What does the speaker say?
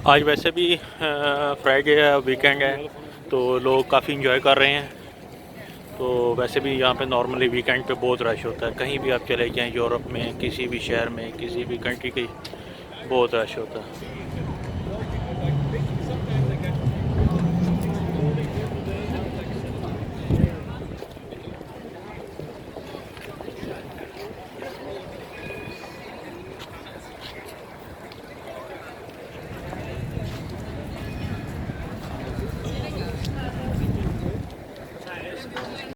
आज वैसे भी फ्राइडे है, वीकेंड है, तो लोग काफ़ी इंजॉय कर रहे हैं। तो वैसे भी यहाँ पे नॉर्मली वीकेंड पे बहुत रश होता है। कहीं भी आप चले जाएं यूरोप में, किसी भी शहर में, किसी भी कंट्री के, बहुत रश होता है।